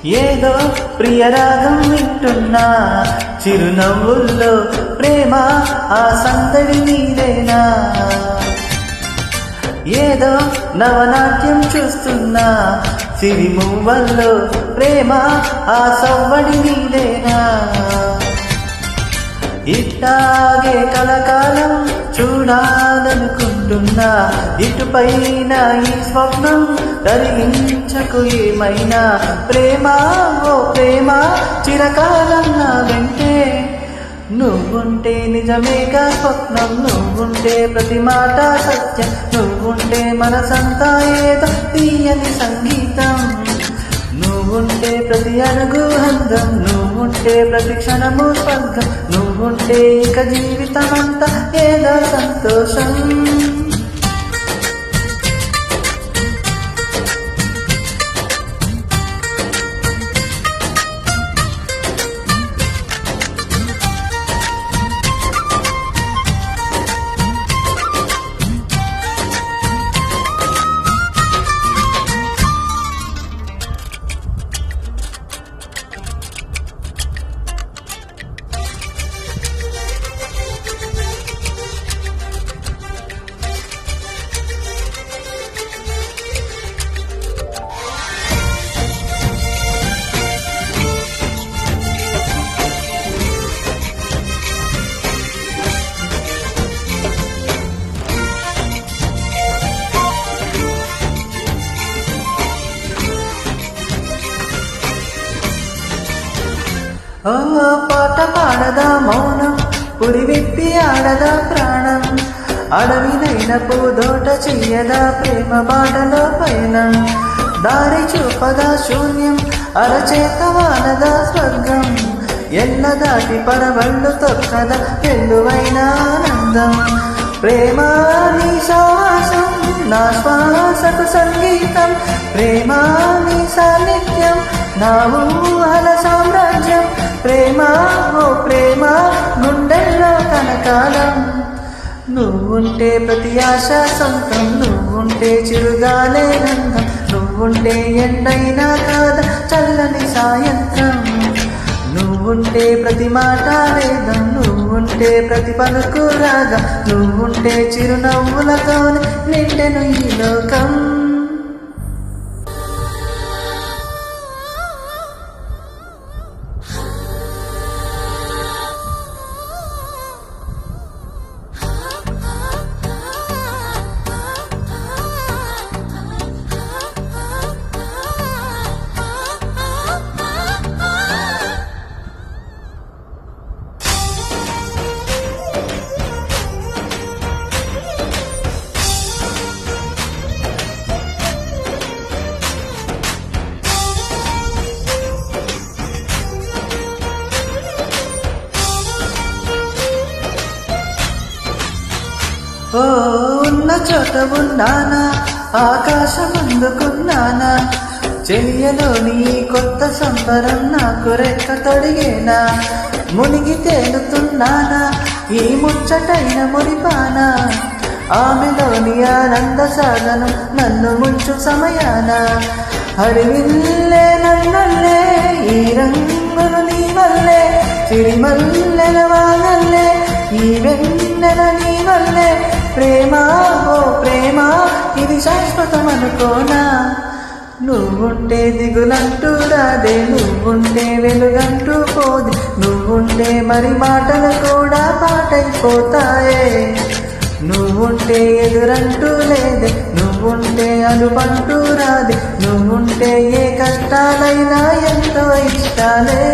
ఏదో ప్రియరాగం వింటున్నా, చిరునవ్వుల్లో ప్రేమ ఆ సందడి నీదేనా. ఏదో నవనాట్యం చూస్తున్నా, సిరిమువ్వల్లో ప్రేమ ఆ సవ్వడి నీదేనా. ఇట్టాగే కలకాలం చూడాలనుకుంటున్నా, ఇటుపైన ఈ స్వప్నం కలిగించకు ఏమైనా. ప్రేమ ఓ ప్రేమ చిరకాలం నా వెంటే, నువ్వుంటే నిజమేగా స్వప్నం, నువ్వుంటే ప్రతి మాట సత్యం, నువ్వుంటే మనసంతా ఏదో తీయని సంగీతం. నువ్వుంటే ప్రతి అడుగు అందం, నువ్వుంటే ప్రతి క్షణము స్వర్గం, నువ్వుంటే ఇక జీవితమంతా ఏదో సంతోషం. ఓ పాట పాడదా మౌనం, పురి విప్పి ఆడదా ప్రాణం, అడవినైన పూదోట చెయ్యదా ప్రేమ బాటలో పయనం. దారి చూపదా శూన్యం, అరచేత వానదా స్వర్గం, ఎల్ల దాటి పరవళ్ళు తొక్కదా ఎల్లువైన ఆనందం. ప్రేమ నీ సావాసం, నా శ్వాసకు సంగీతం, ప్రేమ నీ సాన్నిధ్యం, నా ఊహల సామ్రాజ్యం. ప్రేమ ఓ ప్రేమ గుండెల్లో కనకాలం, నువ్వుంటే ప్రతి ఆశ సొంతం, నువ్వుంటే చిరుగాలే నందం, నువ్వుంటే ఎండైనా కాదా చల్లని సాయంత్రం. నువ్వుంటే ప్రతి మాట వేదం, నువ్వుంటే ప్రతి పలుకు రాగం, నువ్వుంటే చిరునవ్వులతోనే నిండెను ఈ లోకం. ఓ ఉన్న చోట ఉన్నానా, ఆకాశం అందుకున్నానా, చెయ్యలోని కొత్త సంబరం నాకు రెక్క తొడిగేనా. మునిగి తేలుతున్నానా ఈ ముచ్చటైన మురిపానా, ఆమెలోని ఆనంద సాధనం నన్ను ముంచు సమయాన. హరివిల్లే నన్నల్లే ఈ రంగులు నీ వల్లే, చిరిమల్లెల వాగల్లే ఈ వెన్నెల నీ వల్లే. ప్రేమ ఓ ప్రేమ ఇది శాశ్వతం అనుకోనా, నువ్వుంటే దిగులంటూ రాదే, నువ్వుంటే వెలుగంటూ పోదే, నువ్వుంటే మరి మాటలు కూడా పాటైపోతాయే. నువ్వుంటే ఎదురంటూ లేదే, నువ్వుంటే అనుబంటూ రాదే, నువ్వుంటే ఏ కష్టాలైనా ఎంతో ఇష్టాలే.